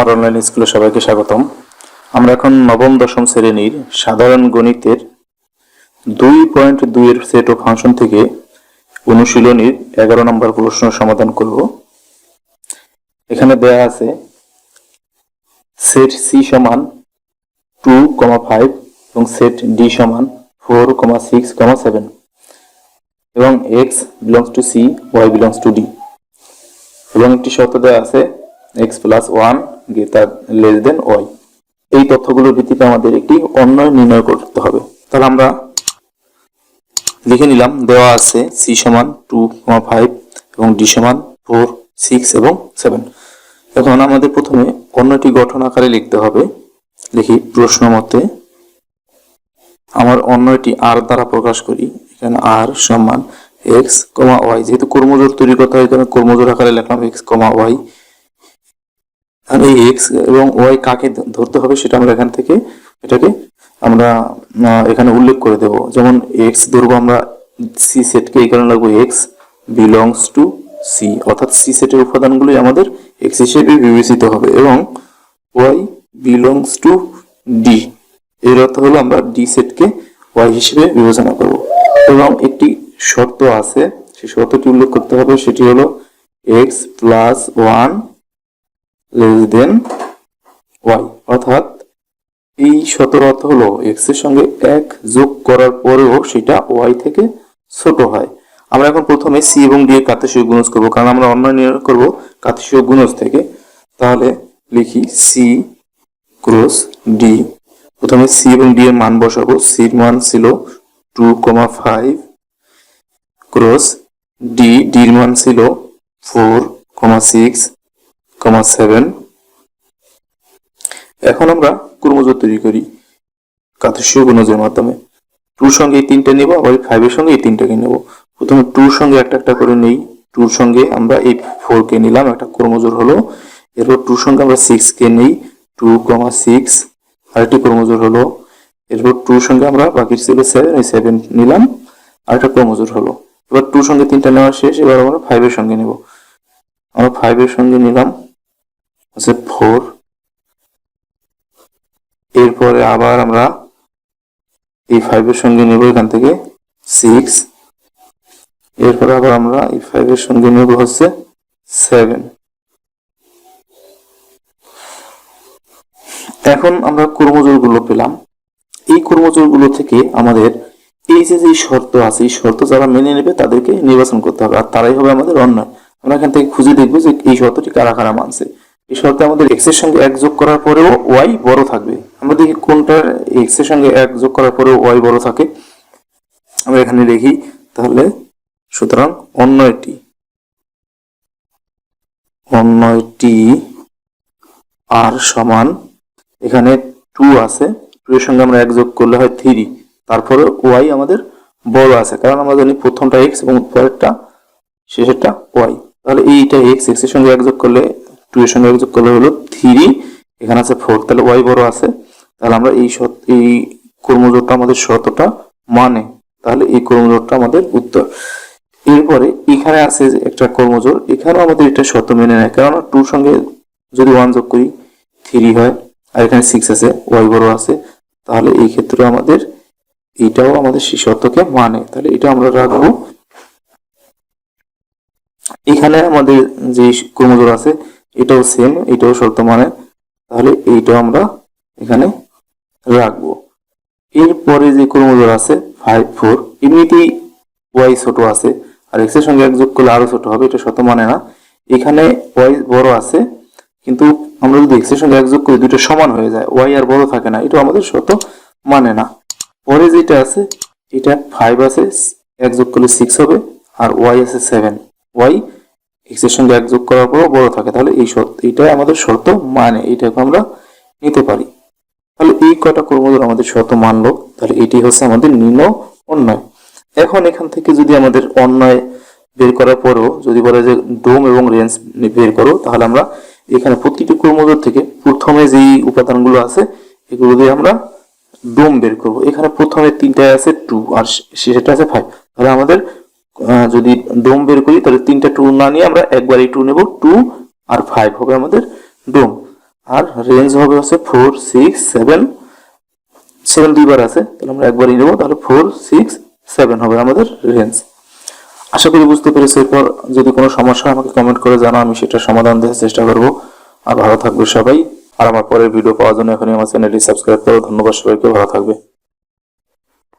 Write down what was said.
আমার অনলাইন স্কুলে সবাইকে স্বাগতম। আমরা এখন নবম দশম শ্রেণীর সাধারণ গণিতের 2.2 এর সেট ও ফাংশন থেকে অনুশীলনীর 11 নম্বর প্রশ্ন সমাধান করব। এখানে দেয়া আছে সেট সি সমান 2,5 এবং সেট ডি সমান 4,6,7 এবং x belongs to c, y belongs to d এবং একটি শর্ত দেওয়া আছে x plus 1 greater less than y। এই তথ্যগুলোর ভিত্তিতে আমাদের একটি অন্বয় নির্ণয় করতে হবে। তাহলে আমরা লিখে নিলাম, দেওয়া আছে c সমান 2,5 এবং d সমান 4, 6 এবং 7। এখন আমাদের প্রথমে অন্যটি গঠন আকারে লিখতে হবে। লিখি, প্রশ্ন মতে আমার অন্যটি r দ্বারা প্রকাশ করি। এখানে r সমান x, y, যেহেতু কর্মজোড় তৈরি করতে হয় এখানে কর্মজোড় আকারে লিখলাম x, y। আর এই x এবং y কাকে ধরতে হবে সেটা আমরা এখান থেকে এটাকে আমরা এখানে উল্লেখ করে দেব। যেমন x ধরবো আমরা c সেটকে, এই কারণে লাগবো x belongs to c, অর্থাৎ c সেটের উপাদানগুলোই আমাদের x হিসেবে বিবেচিত হবে, এবং y belongs to d, এর অর্থ হলো আমরা d সেটকে y হিসেবে বিবেচনা করব। এবং একটি শর্ত আছে, সেই শর্তটি উল্লেখ করতে হবে, সেটি হলো x plus 1 less than y, অর্থাৎ এই শর্তের অর্থ হলো x এর সঙ্গে 1 যোগ করার পরেও সেটা y থেকে ছোট হয়। আমরা এখন প্রথমে c এবং d এর কার্তেশীয় গুণজ করব, কারণ আমরা অন্বয় নির্ণয় করব কার্তেশীয় গুণজ থেকে। তাহলে লিখি c ক্রস d। প্রথমে c এবং d এর মান বসাবো। c এর মান ছিল 2,5 ক্রস d, d এর মান ছিল 4,6,7। এখন আমরা ক্রমজোড় তৈরি করি কার্তেশীয় গুণজের মাধ্যমে। 2 সঙ্গে এই 3টা নেব, আবার 5 এর সঙ্গে এই 3টাকে নেব। প্রথমে 2 সঙ্গে একটা একটা করে নেই। 2 সঙ্গে আমরা এই 4 কে নিলাম, একটা ক্রমজোড় হলো। এরপর 2 সঙ্গে আমরা 6 কে নেই, 2,6 আরেকটি ক্রমজোড় হলো। এরপর 2 সঙ্গে আমরা বাকি ছিল 7, এই 7 নিলাম, আরেকটা ক্রমজোড় হলো। এবার 2 সঙ্গে 3টা নেওয়া শেষ, এবার আমরা 5 এর সঙ্গে নেব। আমরা 5 এর সঙ্গে নিলাম হচ্ছে 4। এরপরে আবার আমরা এই 5 এর সঙ্গে নেব এখান থেকে 6। এরপরে আবার আমরা এই 5 এর সঙ্গে নেব হচ্ছে 7। এখন আমরা ক্রমজোড়গুলো পেলাম। এই ক্রমজোড়গুলো থেকে আমাদের এই যে শর্ত আছে, এই শর্ত যারা মেনে নেবে তাদেরকে নির্বাচন করতে হবে, আর তারাই হবে আমাদের অন্যয়। আমরা এখান থেকে খুঁজে দেখবো যে এই শর্তটি কারা কারা মানছে। এই শর্তে আমাদের x এর সঙ্গে 1 যোগ করার পরেও y বড় থাকবে। আমরা দেখি কোনটা x এর সঙ্গে 1 যোগ করার পরেও y বড় থাকে। আমরা এখানে লিখি, তাহলে সুতরাং অন্যটি r সমান, এখানে 2 আছে, 2 এর সঙ্গে আমরা 1 যোগ করলে হয় 3, তারপরে y আমাদের বড় আছে, কারণ আমরা জানি প্রথমটা x এবং পরেরটা শেষেরটা y। তাহলে এইটা x, x এর সঙ্গে 1 যোগ করলে 2 এর সঙ্গে 1 যোগ করলে হলো 3, এখানে আছে 4, তাহলে y বড় আছে। তাহলে আমরা এই ক্রমজোড়টা আমাদের শর্তটা মানে, তাহলে এই ক্রমজোড়টা আমাদের উত্তর। এরপরে এখানে আছে একটা ক্রমজোড়, এখানেও আমাদের এটা শর্ত মেনে নেয়, কারণ 2 সঙ্গে যদি 1 যোগ করি 3 হয়, আর এখানে 6 আছে, y বড় আছে, তাহলে এই ক্ষেত্রে আমাদের এটাও আমাদের সেই শর্তকে মানে, তাহলে এটা আমরা রাখবো। এখানে আমাদের যে ক্রমজোড় আছে এটাও সেম, এটাও শর্ত মানে, তাহলে এইটাও আমরা এখানে রাখবো। এরপরে যে ক্রমজোড় আছে 5, 4, এমনিতেই y ছোট আছে, আর x এর সঙ্গে 1 যোগ করলে আরো ছোট হবে, এটা শর্ত মানে না। এখানে y বড় আছে, কিন্তু আমরা যদি x এর সঙ্গে 1 যোগ করি দুটো সমান হয়ে যায়, y আর বড় থাকে না, এটা আমাদের শর্ত মানে না। পরে যেটা আছে এটা 5 আছে, 1 যোগ করলে 6 হবে, আর y আছে 7, y x এর সঙ্গে 1 যোগ করার পরও বড় থাকে, তাহলে এই শর্ত, এইটাই আমাদের শর্ত মানে, এইটাকে আমরা নিতে পারি। তাহলে এই কয়টা ক্রমজোড় আমাদের শর্ত মানলো, তাহলে এটি হচ্ছে আমাদের নির্ণয় অন্যয়। এখন এখান থেকে যদি আমাদের অন্যয় বের করার পরেও যদি বলে যে ডোম এবং রেঞ্জ বের করো, তাহলে আমরা এখানে প্রতিটি ক্রমজোড় থেকে প্রথমে যেই উপাদানগুলো আছে এগুলো দিয়ে আমরা ডোম বের করব। এখানে প্রথমে 3টায় আছে 2 আর শেষেরটা আছে 5, তাহলে আমাদের যদি ডোম বের করি তাহলে 3টা 2 না নিয়ে আমরা একবারই 2 নেব, 2 আর 5 হবে আমাদের ডোম। আর রেঞ্জ হবে হচ্ছে 4 6 7 7 দুইবার আছে, তাহলে আমরা একবারই নেব, তাহলে 4 6 7 হবে আমাদের রেঞ্জ। আশা করি বুঝতে পেরেছি। এরপর যদি কোনো সমস্যা আমাকে কমেন্ট করে জানাও, আমি সেটা সমাধান দেওয়ার চেষ্টা করব। আর ভালো থাকবে সবাই। আর আমার পরের ভিডিও পাওয়ার জন্য এখনই আমার চ্যানেলটি সাবস্ক্রাইব করো। ধন্যবাদ সবাইকে, ভালো থাকবে।